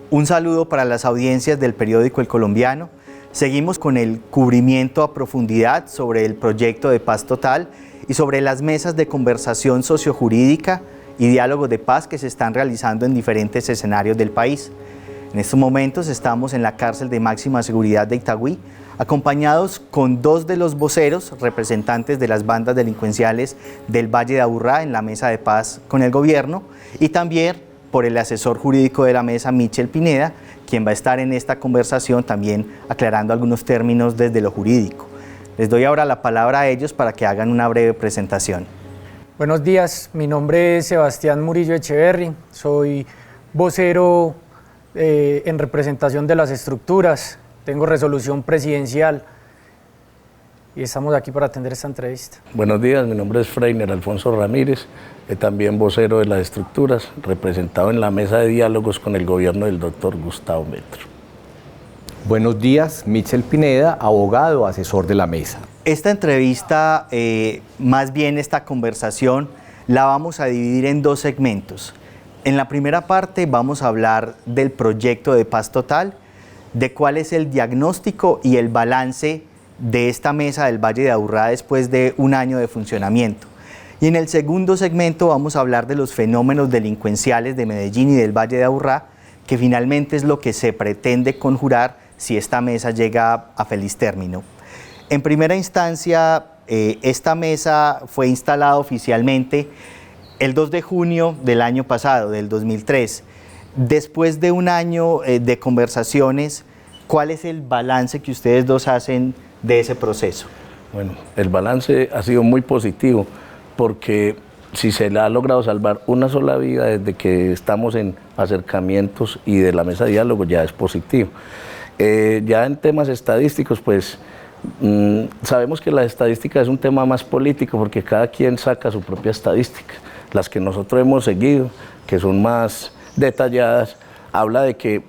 Un saludo para las audiencias del periódico El Colombiano. Seguimos con el cubrimiento a profundidad sobre el proyecto de paz total y sobre las mesas de conversación sociojurídica y diálogos de paz que se están realizando en diferentes escenarios del país. En estos momentos estamos en la cárcel de máxima seguridad de Itagüí, acompañados con dos de los voceros, representantes de las bandas delincuenciales del Valle de Aburrá en la mesa de paz con el gobierno, y también por el asesor jurídico de la mesa, Michel Pineda, quien va a estar en esta conversación también aclarando algunos términos desde lo jurídico. Les doy ahora la palabra a ellos para que hagan una breve presentación. Buenos días, mi nombre es Sebastián Murillo Echeverri, soy vocero en representación de las estructuras, tengo resolución presidencial y estamos aquí para atender esta entrevista. Buenos días, mi nombre es Freiner Alfonso Ramírez, también vocero de las estructuras, representado en la mesa de diálogos con el gobierno del doctor Gustavo Petro. Buenos días, Michel Pineda, abogado, asesor de la mesa. Esta entrevista, más bien esta conversación, la vamos a dividir en dos segmentos. En la primera parte vamos a hablar del proyecto de paz total, de cuál es el diagnóstico y el balance de esta mesa del Valle de Aburrá después de un año de funcionamiento. Y en el segundo segmento vamos a hablar de los fenómenos delincuenciales de Medellín y del Valle de Aburrá, que finalmente es lo que se pretende conjurar si esta mesa llega a feliz término. En primera instancia, esta mesa fue instalada oficialmente el 2 de junio del año pasado, del 2003. Después de un año de conversaciones, ¿cuál es el balance que ustedes dos hacen de ese proceso? Bueno, el balance ha sido muy positivo porque si se le ha logrado salvar una sola vida desde que estamos en acercamientos y de la mesa de diálogo, ya es positivo. Ya en temas estadísticos, pues sabemos que la estadística es un tema más político porque cada quien saca su propia estadística. Las que nosotros hemos seguido, que son más detalladas, habla de que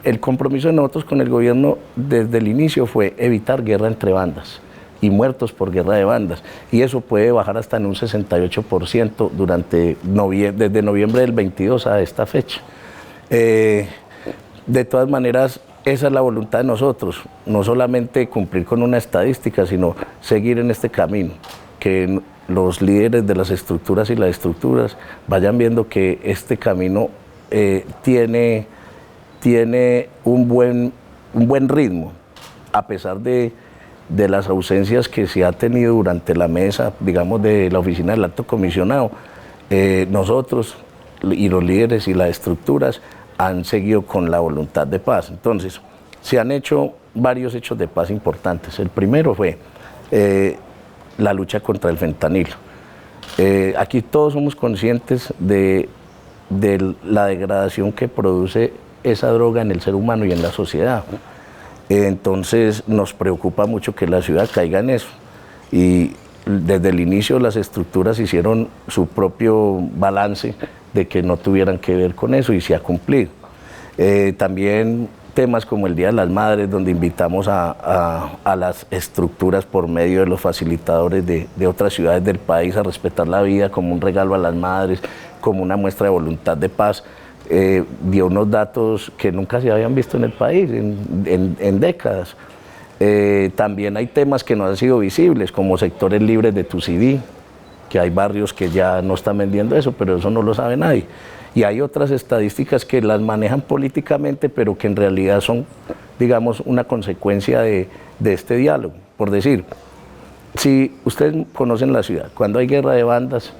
el compromiso de nosotros con el gobierno desde el inicio fue evitar guerra entre bandas y muertos por guerra de bandas, y eso puede bajar hasta en un 68% desde noviembre del 22 a esta fecha. De todas maneras, esa es la voluntad de nosotros, no solamente cumplir con una estadística, sino seguir en este camino, que los líderes de las estructuras y las estructuras vayan viendo que este camino tiene un buen ritmo, a pesar de las ausencias que se ha tenido durante la mesa, digamos, de la oficina del alto comisionado. Nosotros y los líderes y las estructuras han seguido con la voluntad de paz. Entonces, se han hecho varios hechos de paz importantes. El primero fue la lucha contra el fentanilo. Aquí todos somos conscientes de la degradación que produce esa droga en el ser humano y en la sociedad. Entonces nos preocupa mucho que la ciudad caiga en eso. Y desde el inicio las estructuras hicieron su propio balance de que no tuvieran que ver con eso y se ha cumplido. También temas como el Día de las Madres, donde invitamos a las estructuras por medio de los facilitadores de otras ciudades del país a respetar la vida como un regalo a las madres, como una muestra de voluntad de paz. Dio unos datos que nunca se habían visto en el país en décadas. También hay temas que no han sido visibles, como sectores libres de tu CD, que hay barrios que ya no están vendiendo eso, pero eso no lo sabe nadie. Y hay otras estadísticas que las manejan políticamente, pero que en realidad son, digamos, una consecuencia de este diálogo. Por decir, si ustedes conocen la ciudad, cuando hay guerra de bandas,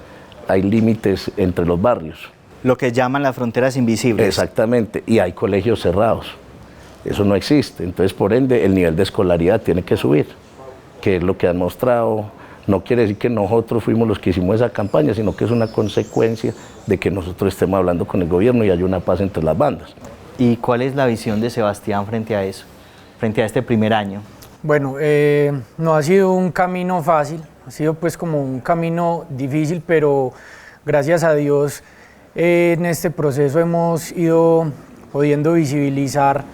hay límites entre los barrios. Lo que llaman las fronteras invisibles. Exactamente, y hay colegios cerrados. Eso no existe. Entonces, por ende, el nivel de escolaridad tiene que subir, que es lo que han mostrado. No quiere decir que nosotros fuimos los que hicimos esa campaña, sino que es una consecuencia de que nosotros estemos hablando con el gobierno y haya una paz entre las bandas. ¿Y cuál es la visión de Sebastián frente a eso, frente a este primer año? Bueno, no ha sido un camino fácil, ha sido pues como un camino difícil, pero gracias a Dios en este proceso hemos ido pudiendo visibilizar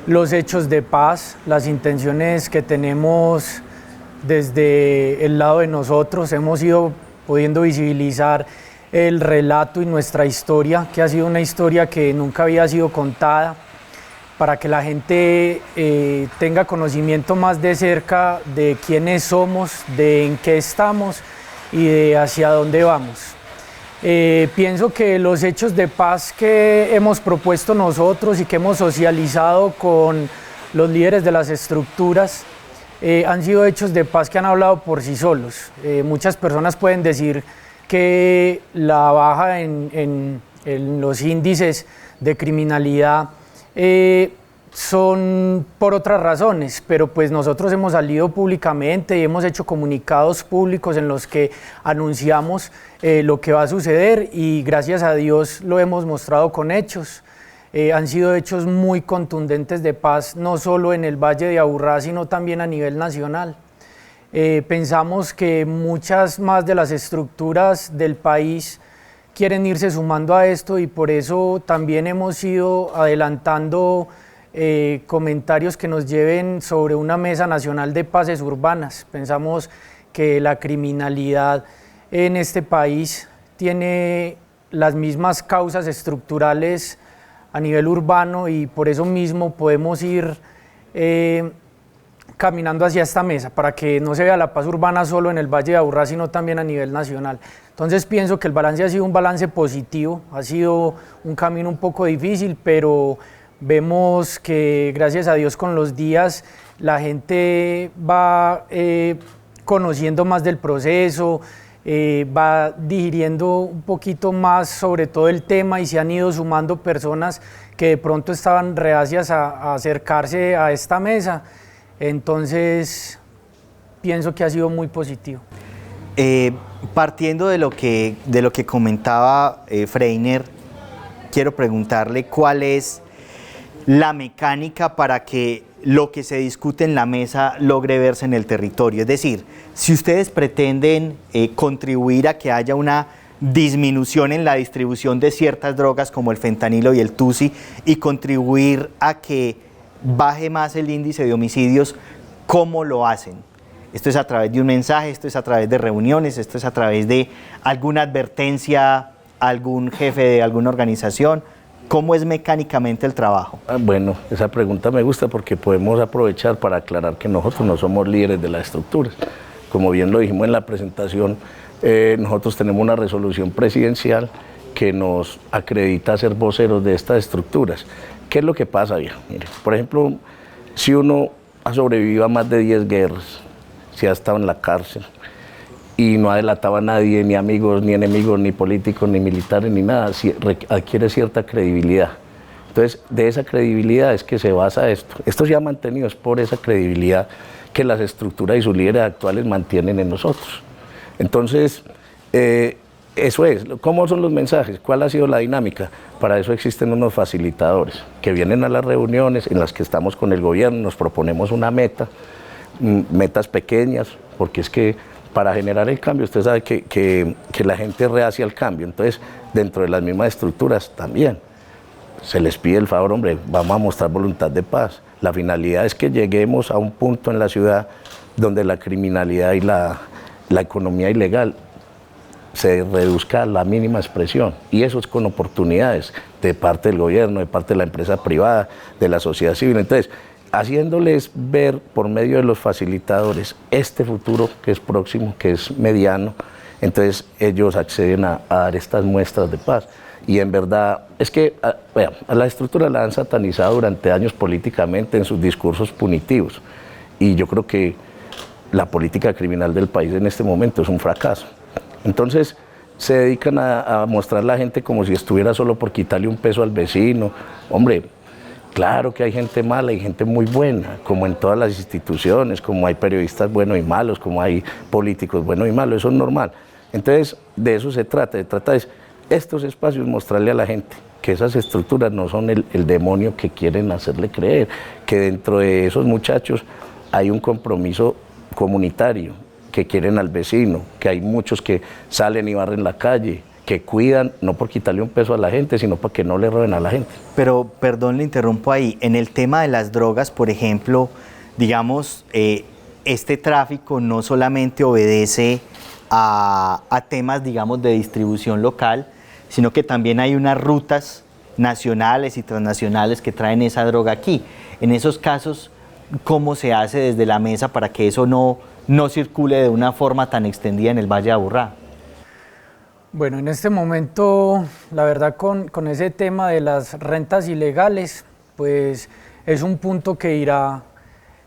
los hechos de paz, las intenciones que tenemos desde el lado de nosotros, hemos ido pudiendo visibilizar el relato y nuestra historia, que ha sido una historia que nunca había sido contada, para que la gente tenga conocimiento más de cerca de quiénes somos, de en qué estamos y de hacia dónde vamos. Pienso que los hechos de paz que hemos propuesto nosotros y que hemos socializado con los líderes de las estructuras han sido hechos de paz que han hablado por sí solos. Muchas personas pueden decir que la baja en los índices de criminalidad son por otras razones, pero pues nosotros hemos salido públicamente y hemos hecho comunicados públicos en los que anunciamos lo que va a suceder y gracias a Dios lo hemos mostrado con hechos. Han sido hechos muy contundentes de paz, no solo en el Valle de Aburrá, sino también a nivel nacional. Pensamos que muchas más de las estructuras del país quieren irse sumando a esto y por eso también hemos ido adelantando comentarios que nos lleven sobre una mesa nacional de paces urbanas. Pensamos que la criminalidad en este país tiene las mismas causas estructurales a nivel urbano y por eso mismo podemos ir caminando hacia esta mesa para que no se vea la paz urbana solo en el Valle de Aburrá, sino también a nivel nacional. Entonces pienso que el balance ha sido un balance positivo, ha sido un camino un poco difícil, pero vemos que gracias a Dios con los días la gente va conociendo más del proceso, va digiriendo un poquito más sobre todo el tema y se han ido sumando personas que de pronto estaban reacias a acercarse a esta mesa. Entonces pienso que ha sido muy positivo. Partiendo de lo que comentaba Freiner, quiero preguntarle cuál es la mecánica para que lo que se discute en la mesa logre verse en el territorio. Es decir, si ustedes pretenden contribuir a que haya una disminución en la distribución de ciertas drogas como el fentanilo y el tusi y contribuir a que baje más el índice de homicidios, ¿cómo lo hacen? Esto es a través de un mensaje, esto es a través de reuniones, esto es a través de alguna advertencia a algún jefe de alguna organización. ¿Cómo es mecánicamente el trabajo? Bueno, esa pregunta me gusta porque podemos aprovechar para aclarar que nosotros no somos líderes de las estructuras. Como bien lo dijimos en la presentación, nosotros tenemos una resolución presidencial que nos acredita ser voceros de estas estructuras. ¿Qué es lo que pasa, viejo? Mire, por ejemplo, si uno ha sobrevivido a más de 10 guerras, si ha estado en la cárcel y no ha delatado a nadie, ni amigos, ni enemigos, ni políticos, ni militares, ni nada, adquiere cierta credibilidad. Entonces, de esa credibilidad es que se basa esto. Esto se ha mantenido, es por esa credibilidad que las estructuras y sus líderes actuales mantienen en nosotros. Entonces, eso es. ¿Cómo son los mensajes? ¿Cuál ha sido la dinámica? Para eso existen unos facilitadores que vienen a las reuniones en las que estamos con el gobierno, nos proponemos una meta, metas pequeñas, porque es que para generar el cambio, usted sabe que la gente rehace al cambio, entonces dentro de las mismas estructuras también se les pide el favor, hombre, vamos a mostrar voluntad de paz. La finalidad es que lleguemos a un punto en la ciudad donde la criminalidad y la economía ilegal se reduzca a la mínima expresión, y eso es con oportunidades de parte del gobierno, de parte de la empresa privada, de la sociedad civil. Entonces, haciéndoles ver por medio de los facilitadores este futuro que es próximo, que es mediano, entonces ellos acceden a dar estas muestras de paz. Y en verdad, es que a la estructura la han satanizado durante años políticamente en sus discursos punitivos, y yo creo que la política criminal del país en este momento es un fracaso. Entonces se dedican a mostrar a la gente como si estuviera solo por quitarle un peso al vecino. Hombre, claro que hay gente mala y gente muy buena, como en todas las instituciones, como hay periodistas buenos y malos, como hay políticos buenos y malos, eso es normal. Entonces, de eso se trata de estos espacios mostrarle a la gente que esas estructuras no son el demonio que quieren hacerle creer, que dentro de esos muchachos hay un compromiso comunitario, que quieren al vecino, que hay muchos que salen y barren la calle, que cuidan, no por quitarle un peso a la gente, sino para que no le roben a la gente. Pero, perdón, le interrumpo ahí, en el tema de las drogas, por ejemplo, digamos, este tráfico no solamente obedece a temas, digamos, de distribución local, sino que también hay unas rutas nacionales y transnacionales que traen esa droga aquí. En esos casos, ¿cómo se hace desde la mesa para que eso no circule de una forma tan extendida en el Valle de Aburrá? Bueno, en este momento, la verdad, con ese tema de las rentas ilegales, pues es un punto que irá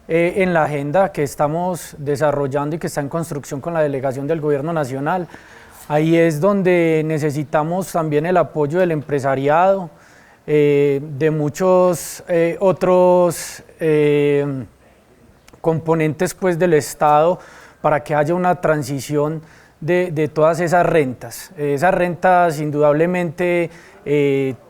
en la agenda que estamos desarrollando y que está en construcción con la delegación del Gobierno Nacional. Ahí es donde necesitamos también el apoyo del empresariado, de muchos otros componentes pues, del Estado, para que haya una transición de todas esas rentas. Esas rentas indudablemente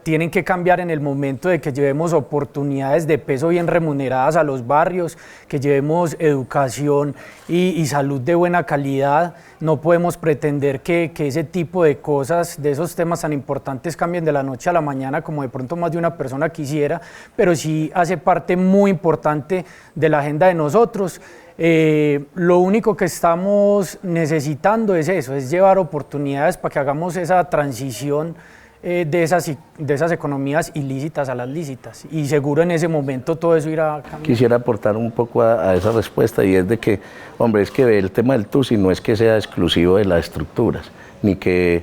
tienen que cambiar en el momento de que llevemos oportunidades de peso bien remuneradas a los barrios, que llevemos educación y salud de buena calidad. No podemos pretender que ese tipo de cosas, de esos temas tan importantes, cambien de la noche a la mañana como de pronto más de una persona quisiera, pero sí hace parte muy importante de la agenda de nosotros. Lo único que estamos necesitando es eso, es llevar oportunidades para que hagamos esa transición de esas economías ilícitas a las lícitas, y seguro en ese momento todo eso irá a cambiar. Quisiera aportar un poco a esa respuesta, y es de que, hombre, es que el tema del TUSI no es que sea exclusivo de las estructuras, ni que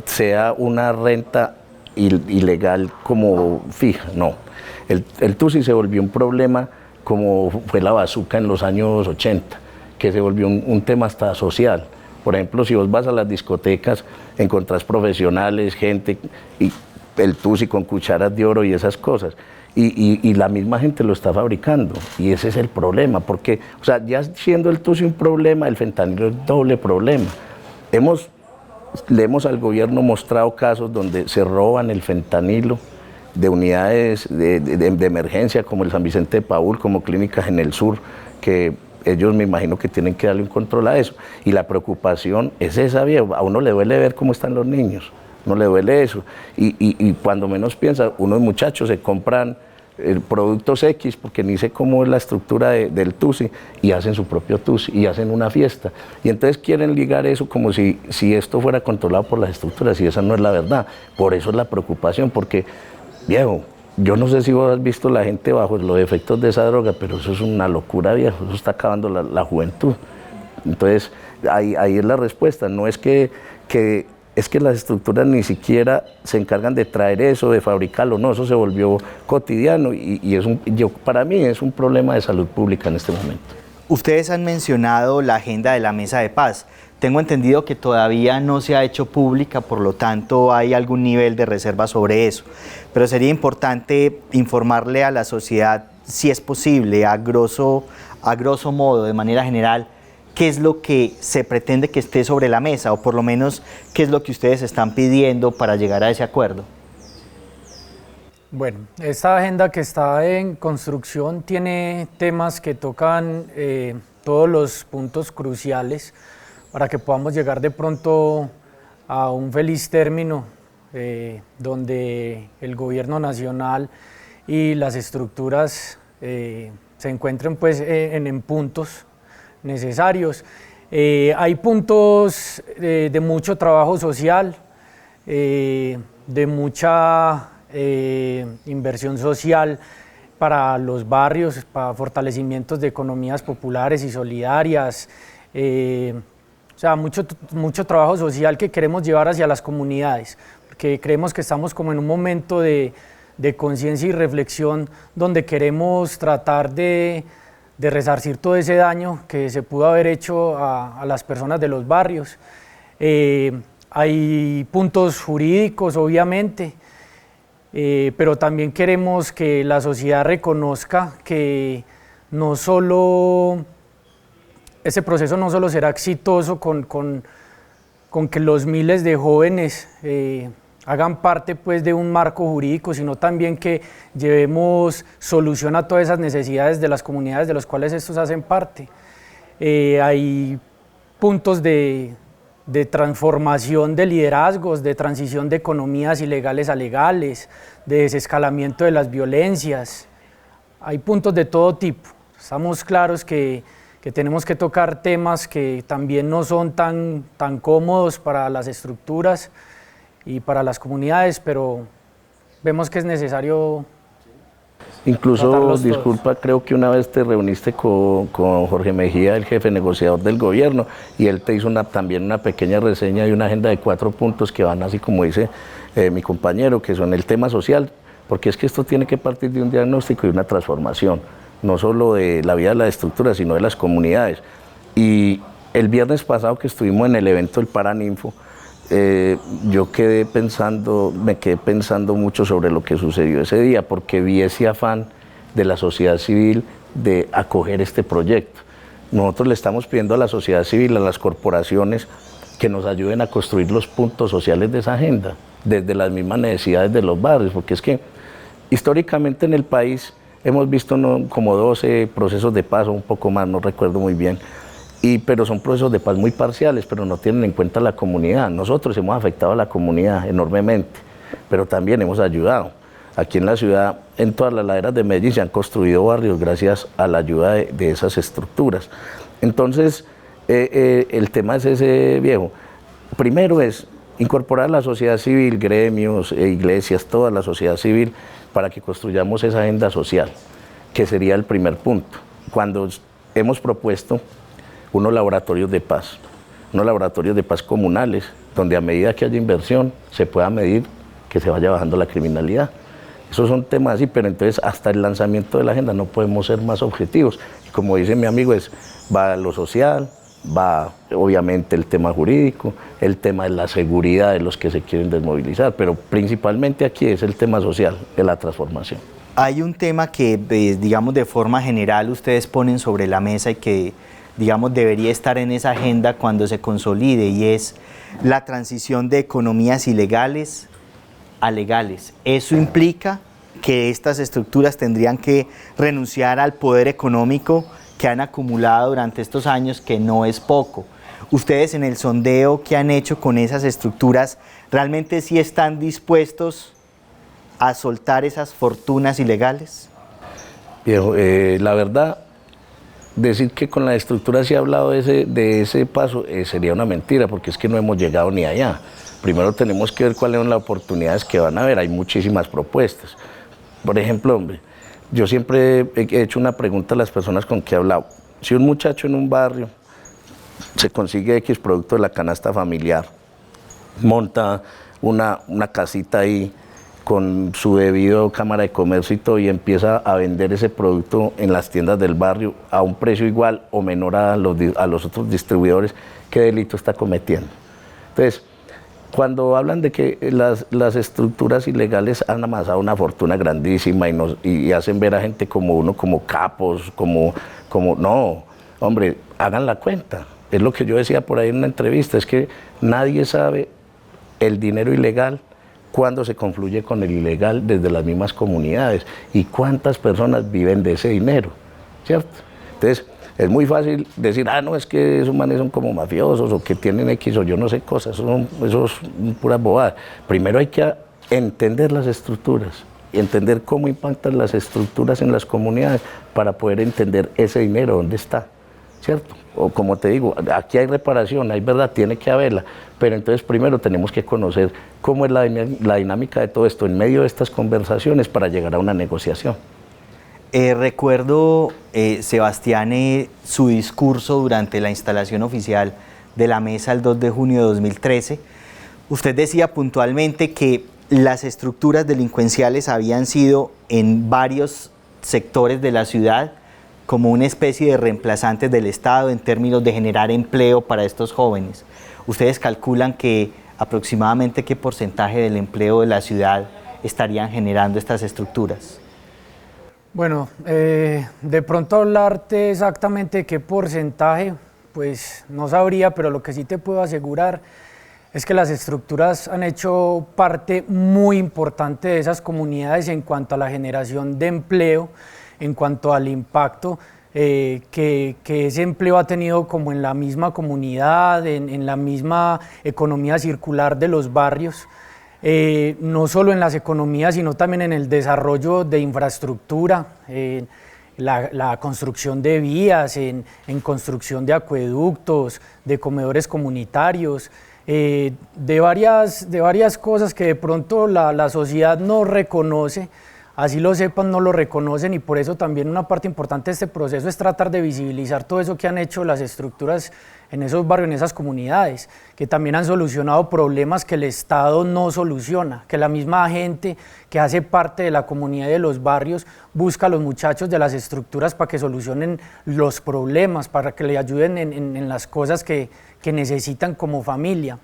sea una renta ilegal como fija, no. El TUSI se volvió un problema como fue la bazuca en los años 80, que se volvió un tema hasta social. Por ejemplo, si vos vas a las discotecas, encontrás profesionales, gente, y el TUSI con cucharas de oro y esas cosas. Y la misma gente lo está fabricando, y ese es el problema, porque, o sea, ya siendo el TUSI un problema, el fentanilo es doble problema. Le hemos al gobierno mostrado casos donde se roban el fentanilo de unidades de emergencia como el San Vicente de Paúl, como clínicas en el sur, que ellos me imagino que tienen que darle un control a eso. Y la preocupación es esa, viejo. A uno le duele ver cómo están los niños, no le duele eso. Y cuando menos piensa, unos muchachos se compran productos X, porque ni sé cómo es la estructura del TUSI, y hacen su propio TUSI, y hacen una fiesta. Y entonces quieren ligar eso como si esto fuera controlado por las estructuras, y esa no es la verdad. Por eso es la preocupación, porque, viejo, yo no sé si vos has visto la gente bajo los efectos de esa droga, pero eso es una locura, viejo, eso está acabando la juventud. Entonces, ahí es la respuesta, no es que las estructuras ni siquiera se encargan de traer eso, de fabricarlo, no, eso se volvió cotidiano, y para mí es un problema de salud pública en este momento. Ustedes han mencionado la agenda de la Mesa de Paz. Tengo entendido que todavía no se ha hecho pública, por lo tanto hay algún nivel de reserva sobre eso. Pero sería importante informarle a la sociedad, si es posible, a grosso modo, de manera general, qué es lo que se pretende que esté sobre la mesa, o por lo menos qué es lo que ustedes están pidiendo para llegar a ese acuerdo. Bueno, esta agenda que está en construcción tiene temas que tocan todos los puntos cruciales para que podamos llegar de pronto a un feliz término, donde el gobierno nacional y las estructuras se encuentren pues en puntos necesarios. Hay puntos de mucho trabajo social, de mucha inversión social para los barrios, para fortalecimientos de economías populares y solidarias, o sea, mucho trabajo social que queremos llevar hacia las comunidades, porque creemos que estamos como en un momento de conciencia y reflexión donde queremos tratar de resarcir todo ese daño que se pudo haber hecho a las personas de los barrios. Hay puntos jurídicos, obviamente, pero también queremos que la sociedad reconozca que no solo ese proceso no solo será exitoso con que los miles de jóvenes hagan parte pues, de un marco jurídico, sino también que llevemos solución a todas esas necesidades de las comunidades de las cuales estos hacen parte. Hay puntos de transformación de liderazgos, de transición de economías ilegales a legales, de desescalamiento de las violencias. Hay puntos de todo tipo. Estamos claros que que tenemos que tocar temas que también no son tan cómodos para las estructuras y para las comunidades, pero vemos que es necesario. Incluso, disculpa, creo que una vez te reuniste con Jorge Mejía, el jefe negociador del gobierno, y él te hizo también una pequeña reseña y una agenda de 4 puntos que van así como dice mi compañero, que son el tema social, porque es que esto tiene que partir de un diagnóstico y una transformación, no solo de la vida de las estructuras, sino de las comunidades. Y el viernes pasado que estuvimos en el evento del Paraninfo, yo me quedé pensando mucho sobre lo que sucedió ese día, porque vi ese afán de la sociedad civil de acoger este proyecto. Nosotros le estamos pidiendo a la sociedad civil, a las corporaciones, que nos ayuden a construir los puntos sociales de esa agenda, desde las mismas necesidades de los barrios, porque es que históricamente en el país hemos visto como 12 procesos de paz, o un poco más, no recuerdo muy bien, pero son procesos de paz muy parciales, pero no tienen en cuenta la comunidad. Nosotros hemos afectado a la comunidad enormemente, pero también hemos ayudado. Aquí en la ciudad, en todas las laderas de Medellín, se han construido barrios gracias a la ayuda de esas estructuras. Entonces, el tema es ese, viejo. Primero es incorporar a la sociedad civil, gremios, iglesias, toda la sociedad civil, para que construyamos esa agenda social, que sería el primer punto. Cuando hemos propuesto unos laboratorios de paz comunales, donde a medida que haya inversión se pueda medir que se vaya bajando la criminalidad. Esos son temas así, pero entonces hasta el lanzamiento de la agenda no podemos ser más objetivos. Y como dice mi amigo, va lo social, va obviamente el tema jurídico, el tema de la seguridad de los que se quieren desmovilizar, pero principalmente aquí es el tema social, de la transformación. Hay un tema que, digamos, de forma general ustedes ponen sobre la mesa y que, digamos, debería estar en esa agenda cuando se consolide, y es la transición de economías ilegales a legales. Eso implica que estas estructuras tendrían que renunciar al poder económico que han acumulado durante estos años, que no es poco. Ustedes, en el sondeo que han hecho con esas estructuras, ¿realmente sí están dispuestos a soltar esas fortunas ilegales? Viejo, la verdad, decir que con la estructura se ha hablado de ese paso sería una mentira, porque es que no hemos llegado ni allá. Primero tenemos que ver cuáles son las oportunidades que van a haber. Hay muchísimas propuestas. Por ejemplo, hombre, yo siempre he hecho una pregunta a las personas con que he hablado. Si un muchacho en un barrio se consigue X producto de la canasta familiar, monta una casita ahí con su debido cámara de comercio y todo, y empieza a vender ese producto en las tiendas del barrio a un precio igual o menor a los otros distribuidores, ¿qué delito está cometiendo? Entonces, cuando hablan de que las estructuras ilegales han amasado una fortuna grandísima y hacen ver a gente como uno, como capos, no, hombre, hagan la cuenta. Es lo que yo decía por ahí en una entrevista, es que nadie sabe el dinero ilegal cuándo se confluye con el ilegal desde las mismas comunidades y cuántas personas viven de ese dinero, ¿cierto? Entonces, es muy fácil decir, no, es que esos manes son como mafiosos o que tienen X o yo no sé cosas, eso es pura bobada. Primero hay que entender las estructuras y entender cómo impactan las estructuras en las comunidades para poder entender ese dinero, dónde está, ¿cierto? O como te digo, aquí hay reparación, hay verdad, tiene que haberla, pero entonces primero tenemos que conocer cómo es la dinámica de todo esto en medio de estas conversaciones para llegar a una negociación. Recuerdo, Sebastián, su discurso durante la instalación oficial de la mesa el 2 de junio de 2013. Usted decía puntualmente que las estructuras delincuenciales habían sido en varios sectores de la ciudad como una especie de reemplazantes del Estado en términos de generar empleo para estos jóvenes. ¿Ustedes calculan que aproximadamente qué porcentaje del empleo de la ciudad estarían generando estas estructuras? Bueno, de pronto hablarte exactamente qué porcentaje, pues no sabría, pero lo que sí te puedo asegurar es que las estructuras han hecho parte muy importante de esas comunidades en cuanto a la generación de empleo, en cuanto al impacto que ese empleo ha tenido como en la misma comunidad, en la misma economía circular de los barrios. No solo en las economías, sino también en el desarrollo de infraestructura, en la construcción de vías, en construcción de acueductos, de comedores comunitarios, de varias cosas que de pronto la sociedad no reconoce. Así lo sepan, no lo reconocen, y por eso también una parte importante de este proceso es tratar de visibilizar todo eso que han hecho las estructuras en esos barrios, en esas comunidades, que también han solucionado problemas que el Estado no soluciona, que la misma gente que hace parte de la comunidad y de los barrios busca a los muchachos de las estructuras para que solucionen los problemas, para que le ayuden en las cosas que necesitan como familia.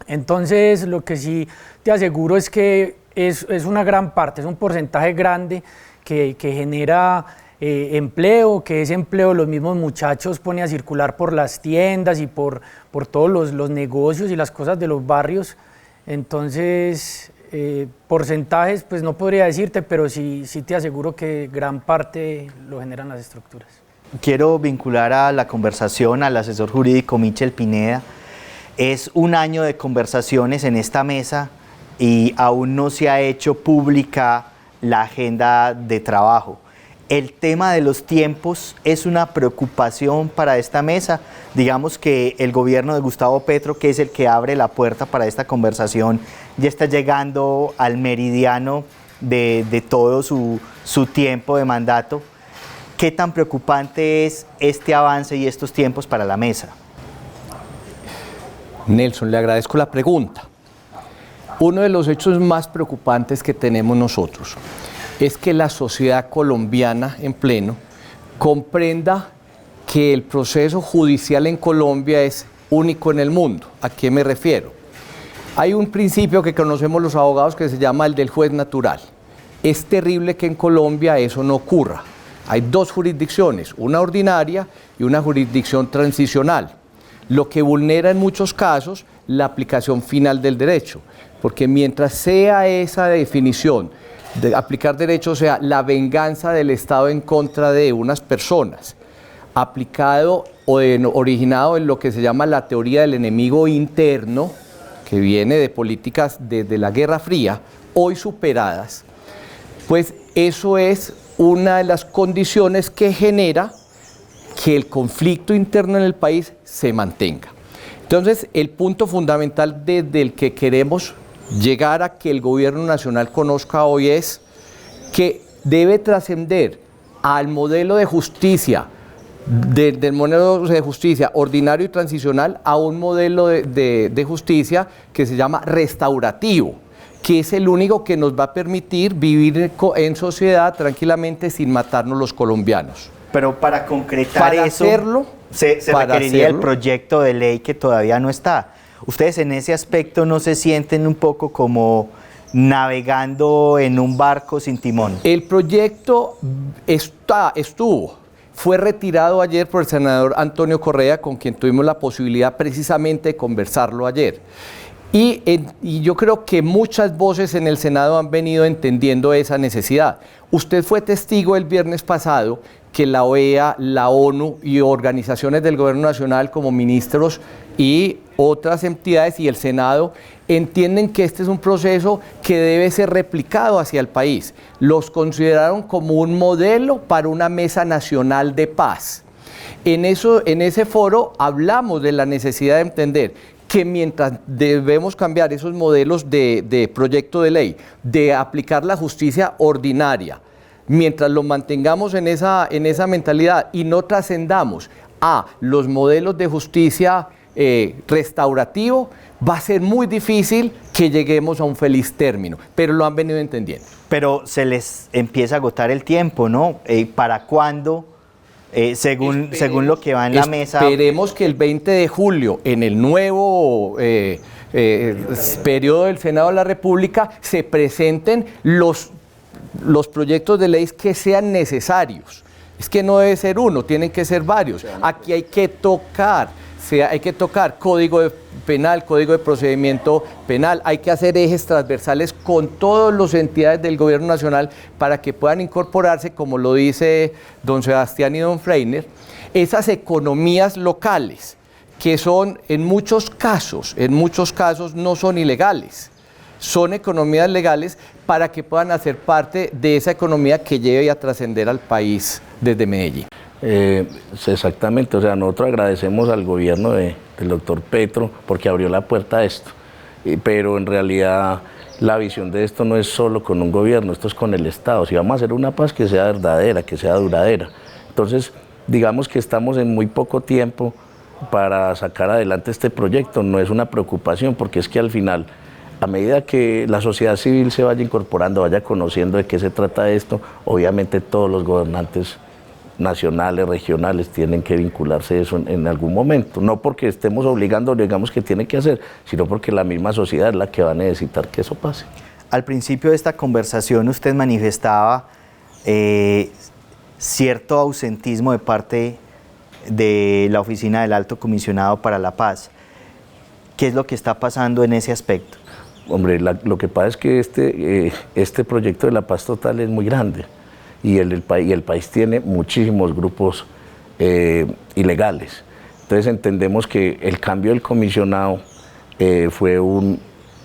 Entonces, lo que sí te aseguro es que es una gran parte, es un porcentaje grande que genera empleo, que ese empleo los mismos muchachos pone a circular por las tiendas y por todos los negocios y las cosas de los barrios. Entonces, porcentajes pues no podría decirte, pero sí te aseguro que gran parte lo generan las estructuras. Quiero vincular a la conversación al asesor jurídico Michel Pineda. Es un año de conversaciones en esta mesa y aún no se ha hecho pública la agenda de trabajo. El tema de los tiempos es una preocupación para esta mesa. Digamos que el gobierno de Gustavo Petro, que es el que abre la puerta para esta conversación, ya está llegando al meridiano de todo su tiempo de mandato. ¿Qué tan preocupante es este avance y estos tiempos para la mesa? Nelson, le agradezco la pregunta. Uno de los hechos más preocupantes que tenemos nosotros es que la sociedad colombiana en pleno comprenda que el proceso judicial en Colombia es único en el mundo. ¿A qué me refiero? Hay un principio que conocemos los abogados que se llama el del juez natural. Es terrible que en Colombia eso no ocurra. Hay dos jurisdicciones, una ordinaria y una jurisdicción transicional, lo que vulnera en muchos casos la aplicación final del derecho, porque mientras sea esa definición de aplicar derecho, o sea, la venganza del Estado en contra de unas personas, aplicado o originado en lo que se llama la teoría del enemigo interno, que viene de políticas desde la Guerra Fría, hoy superadas, pues eso es una de las condiciones que genera que el conflicto interno en el país se mantenga. Entonces, el punto fundamental desde el que queremos llegar a que el gobierno nacional conozca hoy es que debe trascender al modelo de justicia, del modelo de justicia ordinario y transicional a un modelo de justicia que se llama restaurativo, que es el único que nos va a permitir vivir en sociedad tranquilamente sin matarnos los colombianos. Pero para concretar Para eso, hacerlo, se requeriría el proyecto de ley que todavía no está. ¿Ustedes en ese aspecto no se sienten un poco como navegando en un barco sin timón? El proyecto fue retirado ayer por el senador Antonio Correa, con quien tuvimos la posibilidad precisamente de conversarlo ayer. Y yo creo que muchas voces en el Senado han venido entendiendo esa necesidad. Usted fue testigo el viernes pasado que la OEA, la ONU y organizaciones del Gobierno Nacional como ministros y otras entidades y el Senado entienden que este es un proceso que debe ser replicado hacia el país. Los consideraron como un modelo para una mesa nacional de paz. En ese foro hablamos de la necesidad de entender que mientras debemos cambiar esos modelos de proyecto de ley, de aplicar la justicia ordinaria, mientras lo mantengamos en esa mentalidad y no trascendamos a los modelos de justicia restaurativo, va a ser muy difícil que lleguemos a un feliz término, pero lo han venido entendiendo. Pero se les empieza a agotar el tiempo, ¿no? ¿Para cuándo? Según lo que va en la mesa. Esperemos que el 20 de julio, en el nuevo periodo del Senado de la República, se presenten los proyectos de ley que sean necesarios. Es que no debe ser uno, tienen que ser varios. Aquí hay que tocar código penal, código de procedimiento penal, hay que hacer ejes transversales con todas las entidades del gobierno nacional para que puedan incorporarse, como lo dice don Sebastián y don Freiner, esas economías locales que son en muchos casos no son ilegales, son economías legales para que puedan hacer parte de esa economía que lleve a trascender al país desde Medellín. Exactamente, o sea, nosotros agradecemos al gobierno del doctor Petro porque abrió la puerta a esto, pero en realidad la visión de esto no es solo con un gobierno, esto es con el Estado. Si vamos a hacer una paz que sea verdadera, que sea duradera. Entonces, digamos que estamos en muy poco tiempo para sacar adelante este proyecto, no es una preocupación porque es que al final, a medida que la sociedad civil se vaya incorporando, vaya conociendo de qué se trata esto, obviamente todos los gobernantes nacionales, regionales, tienen que vincularse a eso en algún momento. No porque estemos obligando, digamos que tiene que hacer, sino porque la misma sociedad es la que va a necesitar que eso pase. Al principio de esta conversación usted manifestaba cierto ausentismo de parte de la Oficina del Alto Comisionado para la Paz. ¿Qué es lo que está pasando en ese aspecto? Hombre, lo que pasa es que este proyecto de la paz total es muy grande. Y el país tiene muchísimos grupos ilegales. Entonces entendemos que el cambio del comisionado fue un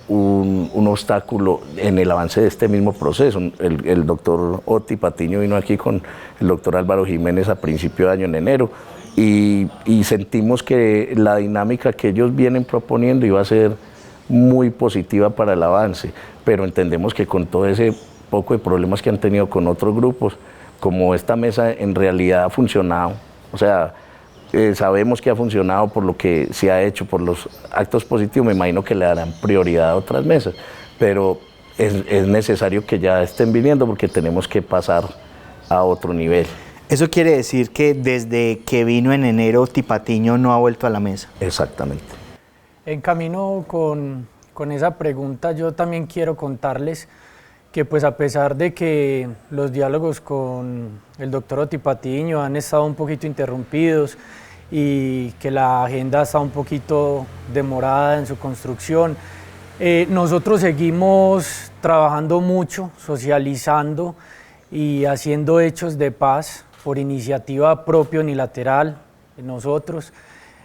obstáculo en el avance de este mismo proceso. El doctor Oti Patiño vino aquí con el doctor Álvaro Jiménez a principio de año, en enero, y sentimos que la dinámica que ellos vienen proponiendo iba a ser muy positiva para el avance, pero entendemos que con todo ese poco de problemas que han tenido con otros grupos, como esta mesa en realidad ha funcionado, o sea, sabemos que ha funcionado por lo que se ha hecho, por los actos positivos, me imagino que le darán prioridad a otras mesas, pero es necesario que ya estén viniendo porque tenemos que pasar a otro nivel. ¿Eso quiere decir que desde que vino en enero Tipatiño no ha vuelto a la mesa? Exactamente. En camino con esa pregunta, yo también quiero contarles que pues a pesar de que los diálogos con el doctor Oti Patiño han estado un poquito interrumpidos y que la agenda está un poquito demorada en su construcción, nosotros seguimos trabajando mucho, socializando y haciendo hechos de paz por iniciativa propia unilateral de nosotros.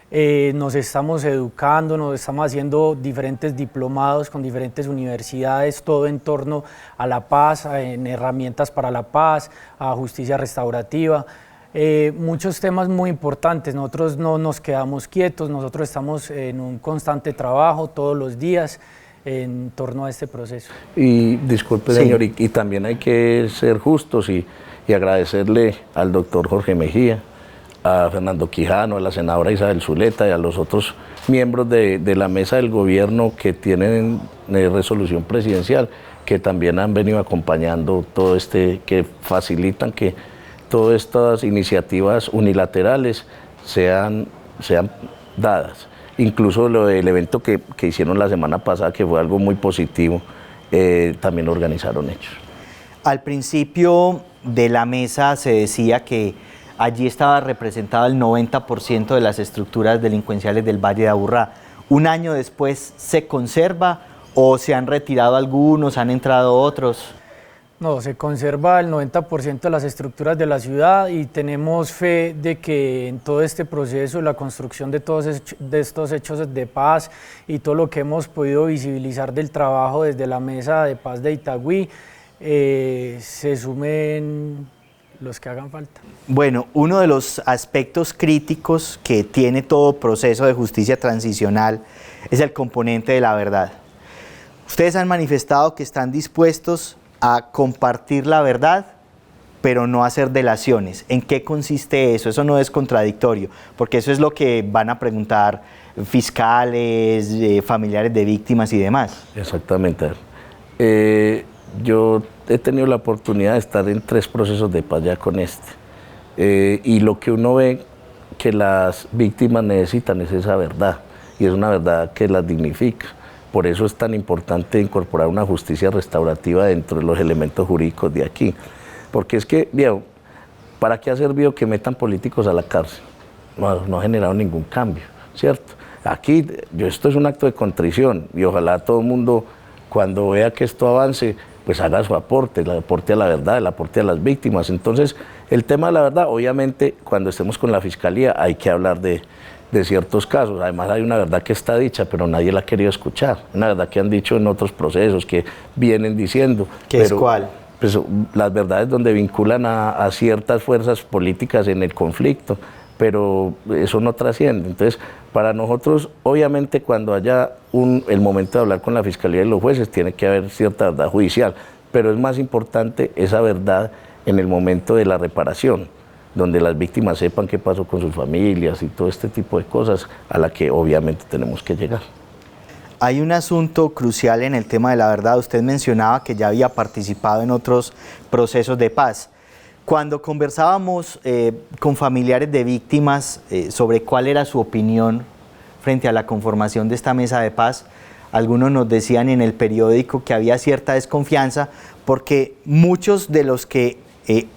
Nos estamos educando, nos estamos haciendo diferentes diplomados con diferentes universidades, todo en torno a la paz, en herramientas para la paz, a justicia restaurativa, muchos temas muy importantes. Nosotros no nos quedamos quietos, nosotros estamos en un constante trabajo todos los días en torno a este proceso. Y disculpe, señor, y también hay que ser justos y agradecerle al doctor Jorge Mejía, a Fernando Quijano, a la senadora Isabel Zuleta y a los otros miembros de la mesa del gobierno que tienen resolución presidencial, que también han venido acompañando todo que facilitan que todas estas iniciativas unilaterales sean dadas. Incluso el evento que hicieron la semana pasada, que fue algo muy positivo, también lo organizaron ellos. Al principio de la mesa se decía que allí estaba representado el 90% de las estructuras delincuenciales del Valle de Aburrá. ¿Un año después se conserva o se han retirado algunos, han entrado otros? No, se conserva el 90% de las estructuras de la ciudad y tenemos fe de que en todo este proceso, la construcción de todos estos hechos de paz y todo lo que hemos podido visibilizar del trabajo desde la Mesa de Paz de Itagüí, se sumen los que hagan falta. Bueno, uno de los aspectos críticos que tiene todo proceso de justicia transicional es el componente de la verdad. Ustedes han manifestado que están dispuestos a compartir la verdad, pero no hacer delaciones. ¿En qué consiste eso? Eso no es contradictorio, porque eso es lo que van a preguntar fiscales, familiares de víctimas y demás. Exactamente. Yo he tenido la oportunidad de estar en 3 procesos de paz ya con y lo que uno ve que las víctimas necesitan es esa verdad, y es una verdad que las dignifica. Por eso es tan importante incorporar una justicia restaurativa dentro de los elementos jurídicos de aquí, porque es que, viejo, ¿para qué ha servido que metan políticos a la cárcel? No ha generado ningún cambio, ¿cierto? Aquí, esto es un acto de contrición, y ojalá todo el mundo, cuando vea que esto avance, pues haga su aporte, el aporte a la verdad, el aporte a las víctimas. Entonces, el tema de la verdad, obviamente, cuando estemos con la Fiscalía hay que hablar de ciertos casos. Además, hay una verdad que está dicha, pero nadie la ha querido escuchar. Una verdad que han dicho en otros procesos, que vienen diciendo. ¿Qué es cuál? pues, las verdades donde vinculan a ciertas fuerzas políticas en el conflicto, pero eso no trasciende. Entonces, para nosotros, obviamente, cuando haya el momento de hablar con la Fiscalía y los jueces, tiene que haber cierta verdad judicial, pero es más importante esa verdad en el momento de la reparación, donde las víctimas sepan qué pasó con sus familias y todo este tipo de cosas a la que obviamente tenemos que llegar. Hay un asunto crucial en el tema de la verdad. Usted mencionaba que ya había participado en otros procesos de paz. Cuando conversábamos con familiares de víctimas sobre cuál era su opinión frente a la conformación de esta mesa de paz, algunos nos decían en el periódico que había cierta desconfianza porque muchos de los que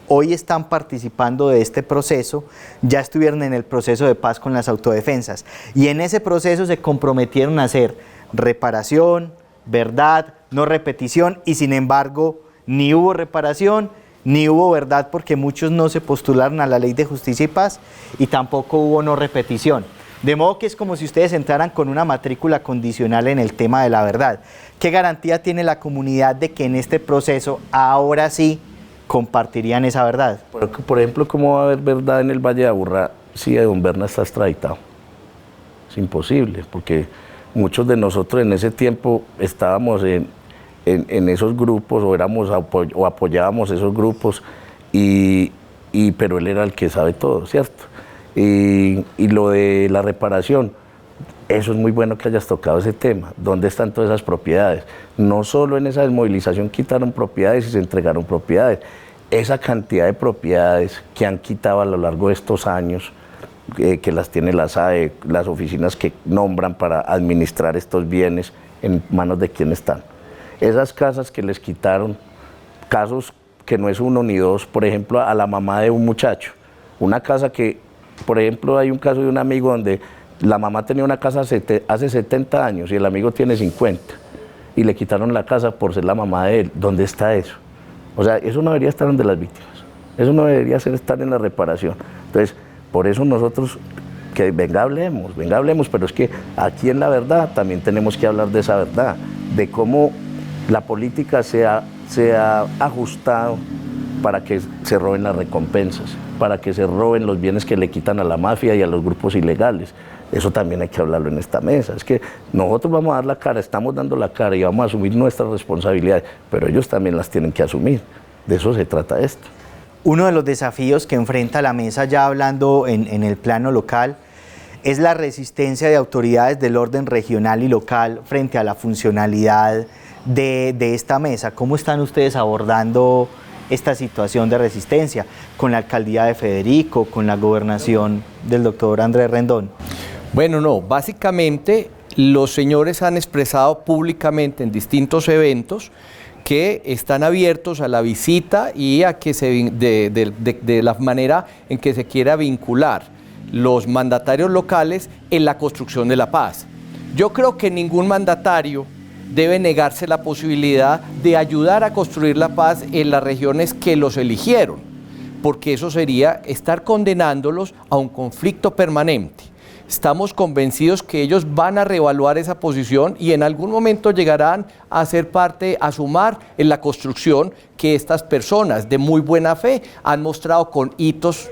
hoy están participando de este proceso ya estuvieron en el proceso de paz con las autodefensas y en ese proceso se comprometieron a hacer reparación, verdad, no repetición, y sin embargo ni hubo reparación ni hubo verdad porque muchos no se postularon a la Ley de Justicia y Paz y tampoco hubo no repetición. De modo que es como si ustedes entraran con una matrícula condicional en el tema de la verdad. ¿Qué garantía tiene la comunidad de que en este proceso ahora sí compartirían esa verdad? Por ejemplo, ¿cómo va a haber verdad en el Valle de Aburrá si don Berna está extraditado? Es imposible, porque muchos de nosotros en ese tiempo estábamos en esos grupos o apoyábamos esos grupos, pero él era el que sabe todo, ¿cierto? Y lo de la reparación, eso es muy bueno que hayas tocado ese tema. ¿Dónde están todas esas propiedades? No solo en esa desmovilización quitaron propiedades y se entregaron propiedades. Esa cantidad de propiedades que han quitado a lo largo de estos años, que las tiene la SAE, las oficinas que nombran para administrar estos bienes, ¿en manos de quién están? Esas casas que les quitaron, casos que no es uno ni dos, por ejemplo, a la mamá de un muchacho. Una casa que, por ejemplo, hay un caso de un amigo donde la mamá tenía una casa hace 70 años y el amigo tiene 50 y le quitaron la casa por ser la mamá de él. ¿Dónde está eso? O sea, eso no debería estar donde las víctimas, eso no debería estar en la reparación. Entonces, por eso nosotros, que venga hablemos, pero es que aquí en La Verdad también tenemos que hablar de esa verdad, de cómo la política se ha ajustado para que se roben las recompensas, para que se roben los bienes que le quitan a la mafia y a los grupos ilegales. Eso también hay que hablarlo en esta mesa. Es que nosotros vamos a dar la cara, estamos dando la cara y vamos a asumir nuestras responsabilidades, pero ellos también las tienen que asumir. De eso se trata esto. Uno de los desafíos que enfrenta la mesa, ya hablando en el plano local, es la resistencia de autoridades del orden regional y local frente a la funcionalidad de esta mesa. ¿Cómo están ustedes abordando esta situación de resistencia con la alcaldía de Federico, con la gobernación del doctor Andrés Rendón? Bueno, no, básicamente los señores han expresado públicamente en distintos eventos que están abiertos a la visita y a que de la manera en que se quiera vincular los mandatarios locales en la construcción de la paz. Yo creo que ningún mandatario debe negarse la posibilidad de ayudar a construir la paz en las regiones que los eligieron, porque eso sería estar condenándolos a un conflicto permanente. Estamos convencidos que ellos van a reevaluar esa posición y en algún momento llegarán a ser parte, a sumar en la construcción que estas personas de muy buena fe han mostrado con hitos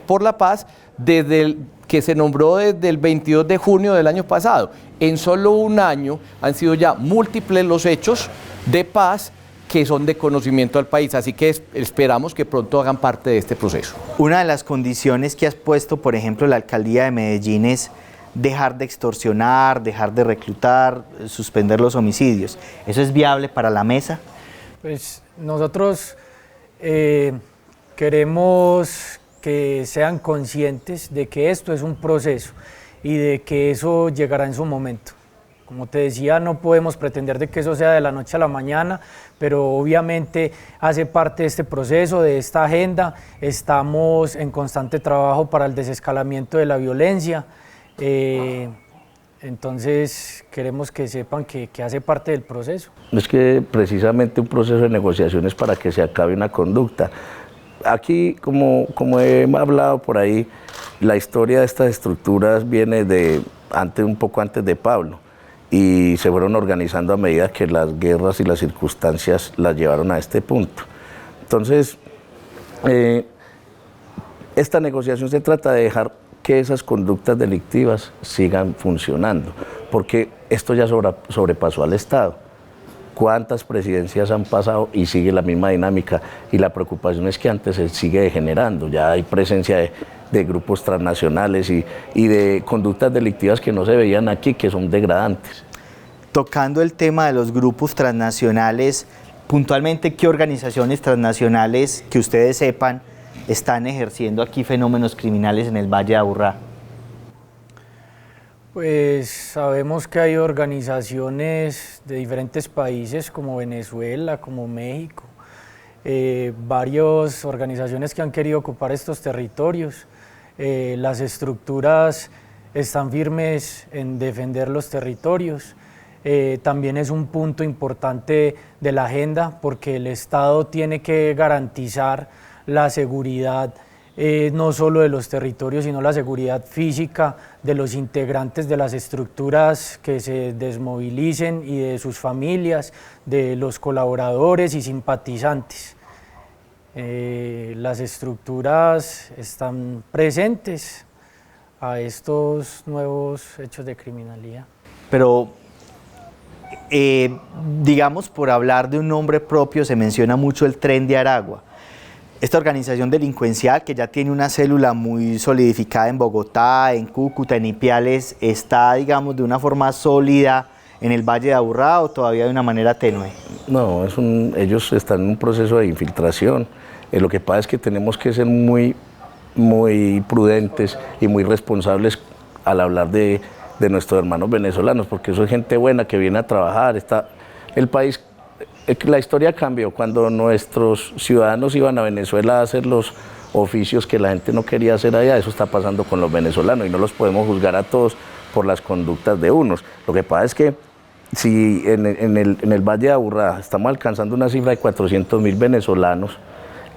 por la paz desde que se nombró desde el 22 de junio del año pasado. En solo un año han sido ya múltiples los hechos de paz que son de conocimiento al país, así que esperamos que pronto hagan parte de este proceso. Una de las condiciones que has puesto, por ejemplo, la alcaldía de Medellín es dejar de extorsionar, dejar de reclutar, suspender los homicidios. ¿Eso es viable para la mesa? Pues nosotros queremos que sean conscientes de que esto es un proceso y de que eso llegará en su momento. Como te decía, no podemos pretender de que eso sea de la noche a la mañana, pero obviamente hace parte de este proceso, de esta agenda. Estamos en constante trabajo para el desescalamiento de la violencia. Entonces queremos que sepan que hace parte del proceso. Es que precisamente un proceso de negociación es para que se acabe una conducta. Aquí, como he hablado por ahí, la historia de estas estructuras viene un poco antes de Pablo, y se fueron organizando a medida que las guerras y las circunstancias las llevaron a este punto. Entonces, esta negociación se trata de dejar que esas conductas delictivas sigan funcionando, porque esto ya sobrepasó al Estado. ¿Cuántas presidencias han pasado y sigue la misma dinámica? Y la preocupación es que antes se sigue degenerando, ya hay presencia de grupos transnacionales y de conductas delictivas que no se veían aquí, que son degradantes. Tocando el tema de los grupos transnacionales, puntualmente, ¿qué organizaciones transnacionales que ustedes sepan están ejerciendo aquí fenómenos criminales en el Valle de Aburrá? Pues sabemos que hay organizaciones de diferentes países como Venezuela, como México, varias organizaciones que han querido ocupar estos territorios. Las estructuras están firmes en defender los territorios. También es un punto importante de la agenda porque el Estado tiene que garantizar la seguridad no solo de los territorios, sino la seguridad física de los integrantes de las estructuras que se desmovilicen y de sus familias, de los colaboradores y simpatizantes. Las estructuras están presentes a estos nuevos hechos de criminalidad. Pero, digamos, por hablar de un nombre propio, se menciona mucho el Tren de Aragua. Esta organización delincuencial, que ya tiene una célula muy solidificada en Bogotá, en Cúcuta, en Ipiales, ¿está, digamos, de una forma sólida en el Valle de Aburrá o todavía de una manera tenue? No, ellos están en un proceso de infiltración. Lo que pasa es que tenemos que ser muy prudentes y muy responsables al hablar de nuestros hermanos venezolanos, porque eso es gente buena que viene a trabajar. El país, la historia cambió cuando nuestros ciudadanos iban a Venezuela a hacer los oficios que la gente no quería hacer allá. Eso está pasando con los venezolanos y no los podemos juzgar a todos por las conductas de unos. Lo que pasa es que si en el Valle de Aburrá estamos alcanzando una cifra de 400.000 venezolanos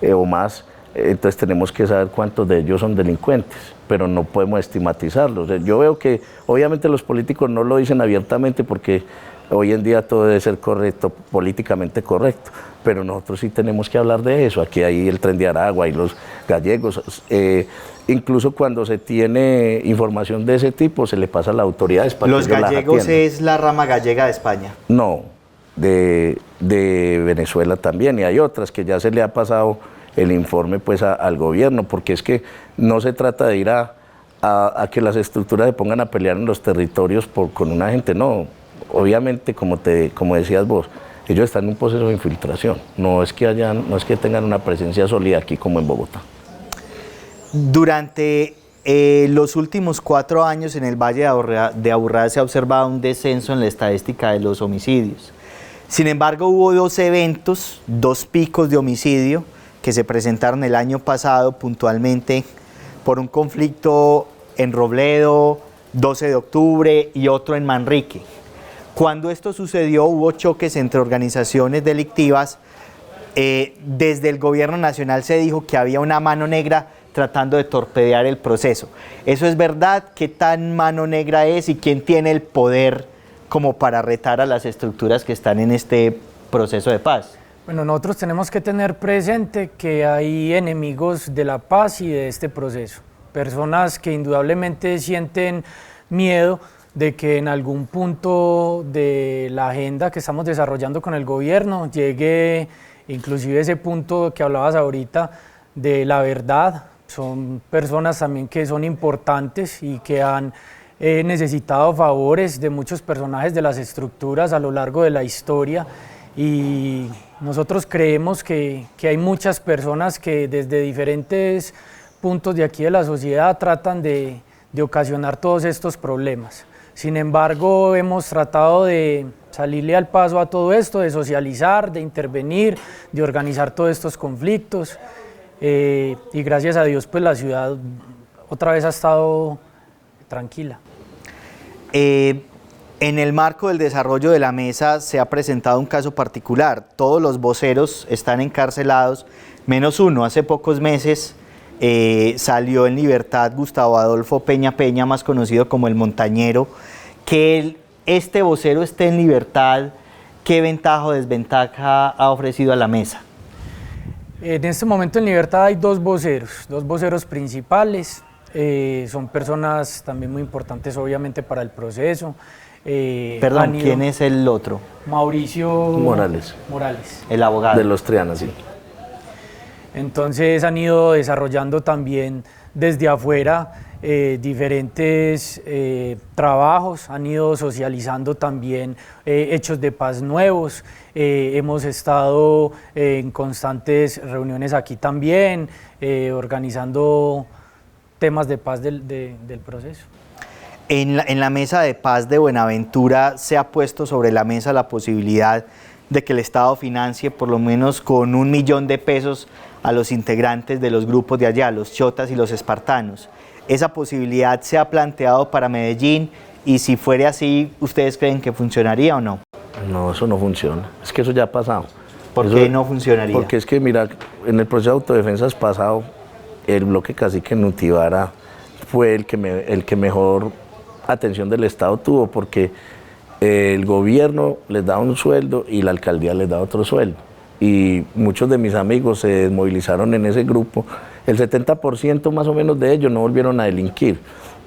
o más, entonces tenemos que saber cuántos de ellos son delincuentes, pero no podemos estigmatizarlos. Yo veo que obviamente los políticos no lo dicen abiertamente porque hoy en día todo debe ser correcto, políticamente correcto, pero nosotros sí tenemos que hablar de eso. Aquí hay el Tren de Aragua y los gallegos, incluso cuando se tiene información de ese tipo se le pasa a las autoridades para ¿Los que ellos gallegos las atiendan. es la rama gallega de España? No, de Venezuela también, y hay otras que ya se le ha pasado el informe pues al gobierno, porque es que no se trata de ir a que las estructuras se pongan a pelear en los territorios con una gente, no. Obviamente, como decías vos, ellos están en un proceso de infiltración, no es que tengan una presencia sólida aquí como en Bogotá. Durante los últimos 4 años en el Valle de Aburrá se ha observado un descenso en la estadística de los homicidios. Sin embargo, hubo 2 eventos, 2 picos de homicidio que se presentaron el año pasado puntualmente por un conflicto en Robledo, 12 de octubre y otro en Manrique. Cuando esto sucedió hubo choques entre organizaciones delictivas. Desde el gobierno nacional se dijo que había una mano negra tratando de torpedear el proceso. ¿Eso es verdad? ¿Qué tan mano negra es y quién tiene el poder como para retar a las estructuras que están en este proceso de paz? Bueno, nosotros tenemos que tener presente que hay enemigos de la paz y de este proceso. Personas que indudablemente sienten miedo de que en algún punto de la agenda que estamos desarrollando con el gobierno llegue inclusive ese punto que hablabas ahorita de la verdad. Son personas también que son importantes y que han necesitado favores de muchos personajes de las estructuras a lo largo de la historia, y nosotros creemos que hay muchas personas que desde diferentes puntos de aquí de la sociedad tratan de ocasionar todos estos problemas. Sin embargo, hemos tratado de salirle al paso a todo esto, de socializar, de intervenir, de organizar todos estos conflictos, y gracias a Dios pues la ciudad otra vez ha estado tranquila. En el marco del desarrollo de la mesa se ha presentado un caso particular. Todos los voceros están encarcelados, menos uno. Hace pocos meses salió en libertad Gustavo Adolfo Peña Peña, más conocido como el Montañero. Que este vocero esté en libertad, ¿qué ventaja o desventaja ha ofrecido a la mesa? En este momento en Libertad hay dos voceros principales, son personas también muy importantes obviamente para el proceso. Perdón, ¿quién es el otro? Mauricio Morales, el abogado. de los Trianas, sí. Entonces han ido desarrollando también desde afuera diferentes trabajos, han ido socializando también hechos de paz nuevos, hemos estado en constantes reuniones aquí también, organizando temas de paz del proceso. En la mesa de paz de Buenaventura se ha puesto sobre la mesa la posibilidad de que el Estado financie por lo menos con 1 millón de pesos a los integrantes de los grupos de allá, los chotas y los espartanos. ¿Esa posibilidad se ha planteado para Medellín? Y si fuera así, ¿ustedes creen que funcionaría o no? No, eso no funciona. Es que eso ya ha pasado. ¿Por qué no funcionaría? Porque es que, mira, en el proceso de autodefensas pasado, el bloque cacique Nutibara fue el que mejor atención del Estado tuvo, porque el gobierno les daba un sueldo y la alcaldía les daba otro sueldo. Y muchos de mis amigos se desmovilizaron en ese grupo. El 70% más o menos de ellos no volvieron a delinquir,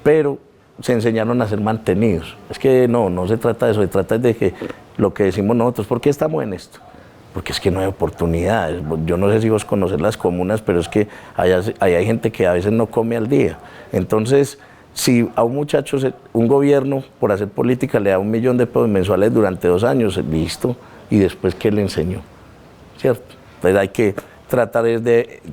pero se enseñaron a ser mantenidos. Es que no se trata de eso, se trata de que lo que decimos nosotros, ¿por qué estamos en esto? Porque es que no hay oportunidades. Yo no sé si vos conocés las comunas, pero es que allá hay gente que a veces no come al día. Entonces, si a un muchacho, un gobierno, por hacer política, le da 1 millón de pesos mensuales durante 2 años, listo, y después, ¿qué le enseñó? ¿Cierto? Entonces hay que tratar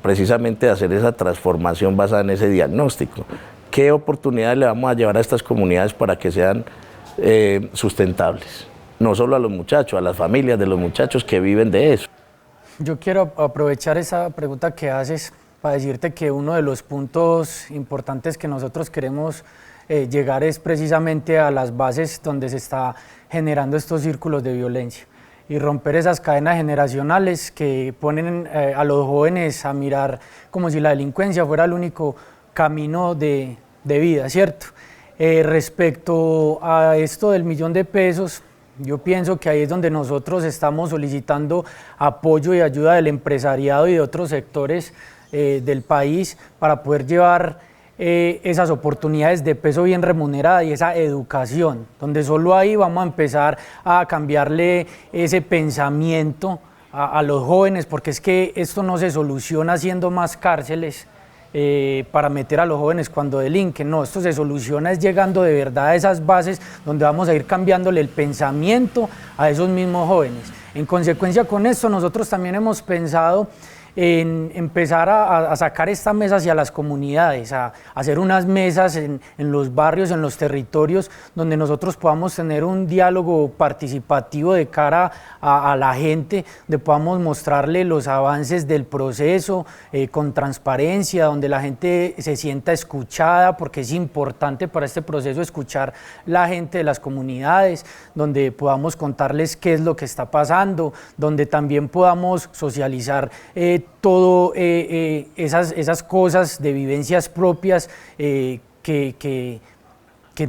precisamente de hacer esa transformación basada en ese diagnóstico. ¿Qué oportunidades le vamos a llevar a estas comunidades para que sean sustentables? No solo a los muchachos, a las familias de los muchachos que viven de eso. Yo quiero aprovechar esa pregunta que haces para decirte que uno de los puntos importantes que nosotros queremos llegar es precisamente a las bases donde se está generando estos círculos de violencia y romper esas cadenas generacionales que ponen a los jóvenes a mirar como si la delincuencia fuera el único camino de vida, ¿cierto? Respecto a esto del 1 millón de pesos, yo pienso que ahí es donde nosotros estamos solicitando apoyo y ayuda del empresariado y de otros sectores del país para poder llevar esas oportunidades de peso bien remunerada y esa educación, donde solo ahí vamos a empezar a cambiarle ese pensamiento a los jóvenes, porque es que esto no se soluciona haciendo más cárceles para meter a los jóvenes cuando delinquen, no, esto se soluciona es llegando de verdad a esas bases donde vamos a ir cambiándole el pensamiento a esos mismos jóvenes. En consecuencia con esto nosotros también hemos pensado en empezar a sacar esta mesa hacia las comunidades, a hacer unas mesas en los barrios, en los territorios, donde nosotros podamos tener un diálogo participativo de cara a la gente, donde podamos mostrarle los avances del proceso con transparencia, donde la gente se sienta escuchada, porque es importante para este proceso escuchar la gente de las comunidades, donde podamos contarles qué es lo que está pasando, donde también podamos socializar todo esas cosas de vivencias propias que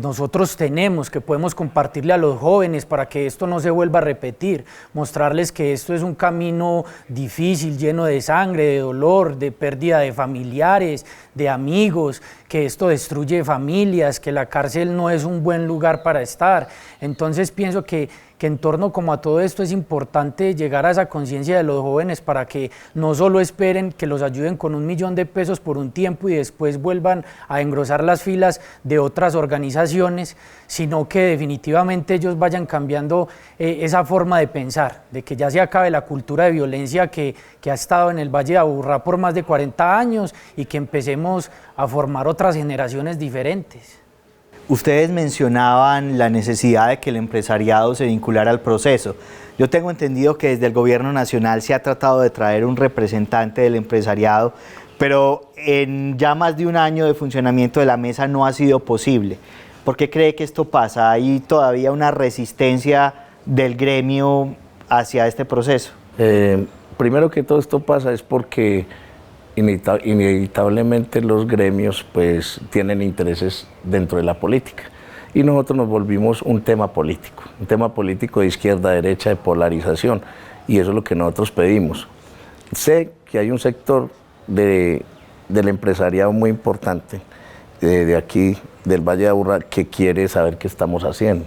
nosotros tenemos, que podemos compartirle a los jóvenes para que esto no se vuelva a repetir, mostrarles que esto es un camino difícil, lleno de sangre, de dolor, de pérdida de familiares, de amigos, que esto destruye familias, que la cárcel no es un buen lugar para estar. Entonces pienso que en torno como a todo esto es importante llegar a esa conciencia de los jóvenes para que no solo esperen que los ayuden con 1 millón de pesos por un tiempo y después vuelvan a engrosar las filas de otras organizaciones, sino que definitivamente ellos vayan cambiando esa forma de pensar, de que ya se acabe la cultura de violencia que ha estado en el Valle de Aburrá por más de 40 años y que empecemos a formar otras generaciones diferentes. Ustedes mencionaban la necesidad de que el empresariado se vinculara al proceso. Yo tengo entendido que desde el gobierno nacional se ha tratado de traer un representante del empresariado, pero en ya más de 1 año de funcionamiento de la mesa no ha sido posible. ¿Por qué cree que esto pasa? ¿Hay todavía una resistencia del gremio hacia este proceso? Primero que todo esto pasa es porque inevitablemente los gremios pues tienen intereses dentro de la política y nosotros nos volvimos un tema político de izquierda a derecha, de polarización, y eso es lo que nosotros pedimos. sé que hay un sector del empresariado muy importante de aquí, del Valle de Aburrá, que quiere saber qué estamos haciendo.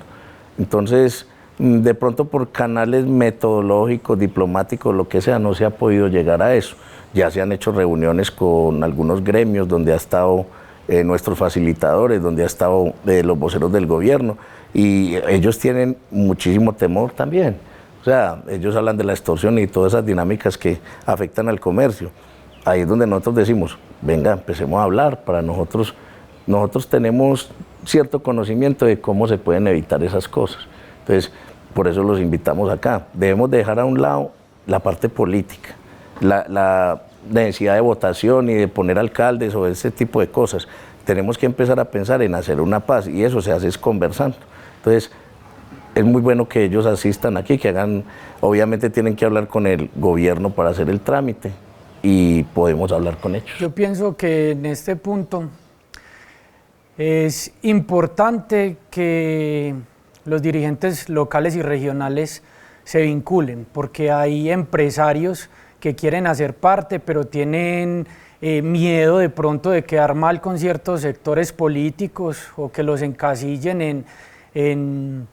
Entonces, de pronto por canales metodológicos, diplomáticos, lo que sea, no se ha podido llegar a eso. Ya se han hecho reuniones con algunos gremios donde ha estado nuestros facilitadores, donde ha estado los voceros del gobierno, y ellos tienen muchísimo temor también. O sea, ellos hablan de la extorsión y todas esas dinámicas que afectan al comercio. Ahí es donde nosotros decimos, venga, empecemos a hablar. Para nosotros tenemos cierto conocimiento de cómo se pueden evitar esas cosas. Entonces, por eso los invitamos acá. Debemos dejar a un lado la parte política, la necesidad de votación y de poner alcaldes o ese tipo de cosas. Tenemos que empezar a pensar en hacer una paz, y eso se hace es conversando. Entonces, es muy bueno que ellos asistan aquí, que hagan, obviamente tienen que hablar con el gobierno para hacer el trámite, y podemos hablar con ellos. Yo pienso que en este punto es importante que los dirigentes locales y regionales se vinculen, porque hay empresarios que quieren hacer parte, pero tienen miedo de pronto de quedar mal con ciertos sectores políticos o que los encasillen en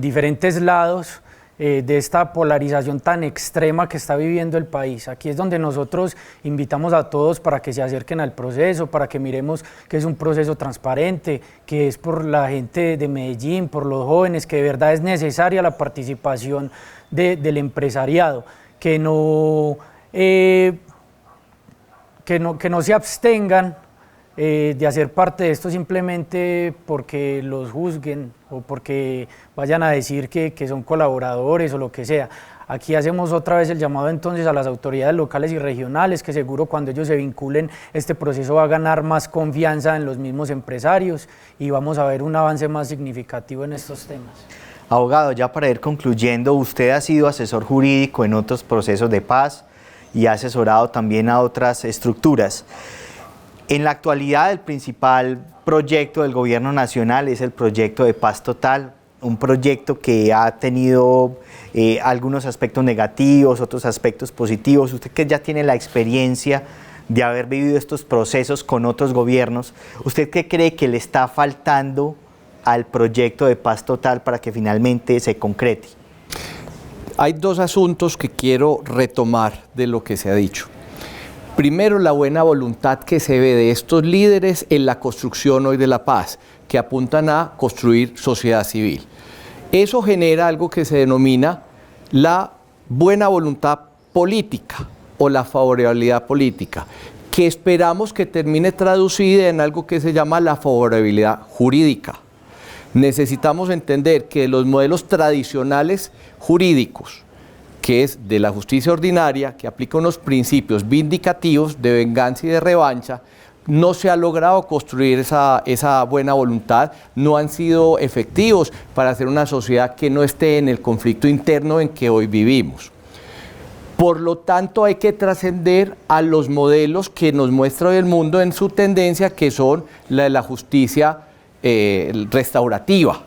diferentes lados de esta polarización tan extrema que está viviendo el país. Aquí es donde nosotros invitamos a todos para que se acerquen al proceso, para que miremos que es un proceso transparente, que es por la gente de Medellín, por los jóvenes, que de verdad es necesaria la participación del empresariado, que no se abstengan de hacer parte de esto simplemente porque los juzguen o porque vayan a decir que son colaboradores o lo que sea. Aquí hacemos otra vez el llamado entonces a las autoridades locales y regionales, que seguro cuando ellos se vinculen este proceso va a ganar más confianza en los mismos empresarios y vamos a ver un avance más significativo en estos temas. Abogado, ya para ir concluyendo, usted ha sido asesor jurídico en otros procesos de paz y ha asesorado también a otras estructuras. En la actualidad, el principal proyecto del gobierno nacional es el proyecto de Paz Total, un proyecto que ha tenido algunos aspectos negativos, otros aspectos positivos. Usted que ya tiene la experiencia de haber vivido estos procesos con otros gobiernos, ¿usted qué cree que le está faltando al proyecto de Paz Total para que finalmente se concrete? Hay dos asuntos que quiero retomar de lo que se ha dicho. Primero, la buena voluntad que se ve de estos líderes en la construcción hoy de la paz, que apuntan a construir sociedad civil. Eso genera algo que se denomina la buena voluntad política o la favorabilidad política, que esperamos que termine traducida en algo que se llama la favorabilidad jurídica. Necesitamos entender que los modelos tradicionales jurídicos, que es de la justicia ordinaria, que aplica unos principios vindicativos de venganza y de revancha, no se ha logrado construir esa buena voluntad, no han sido efectivos para hacer una sociedad que no esté en el conflicto interno en que hoy vivimos. Por lo tanto, hay que trascender a los modelos que nos muestra hoy el mundo en su tendencia, que son la de la justicia restaurativa.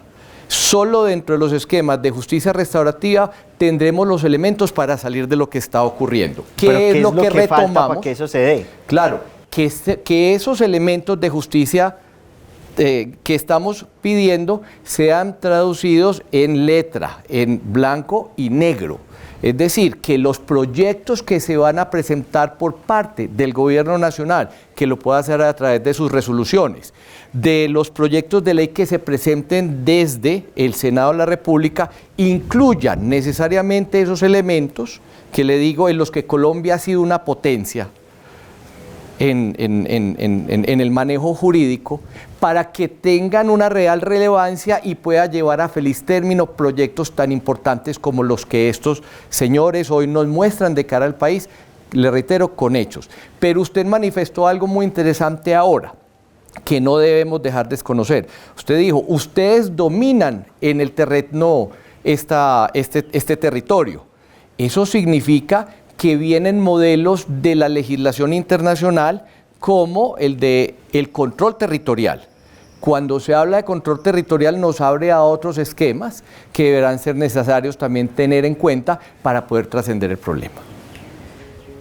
Solo dentro de los esquemas de justicia restaurativa tendremos los elementos para salir de lo que está ocurriendo. ¿Qué es lo que retomamos? Falta para que eso se dé? Claro, que esos elementos de justicia que estamos pidiendo sean traducidos en letra, en blanco y negro. Es decir, que los proyectos que se van a presentar por parte del gobierno nacional, que lo pueda hacer a través de sus resoluciones, de los proyectos de ley que se presenten desde el Senado de la República, incluyan necesariamente esos elementos que le digo en los que Colombia ha sido una potencia en el manejo jurídico, para que tengan una real relevancia y pueda llevar a feliz término proyectos tan importantes como los que estos señores hoy nos muestran de cara al país, le reitero, con hechos. Pero usted manifestó algo muy interesante ahora, que no debemos dejar desconocer. Usted dijo, ustedes dominan en el terreno este territorio. Eso significa que vienen modelos de la legislación internacional como el de el control territorial. Cuando se habla de control territorial nos abre a otros esquemas que deberán ser necesarios también tener en cuenta para poder trascender el problema.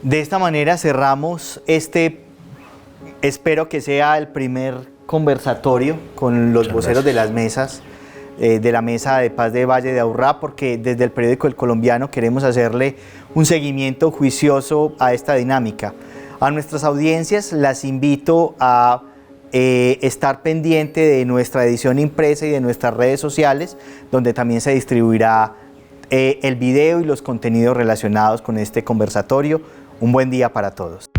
De esta manera cerramos espero que sea el primer conversatorio con los voceros de las mesas, de la Mesa de Paz de Valle de Aburrá, porque desde el periódico El Colombiano queremos hacerle un seguimiento juicioso a esta dinámica. A nuestras audiencias las invito a estar pendiente de nuestra edición impresa y de nuestras redes sociales, donde también se distribuirá el video y los contenidos relacionados con este conversatorio. Un buen día para todos.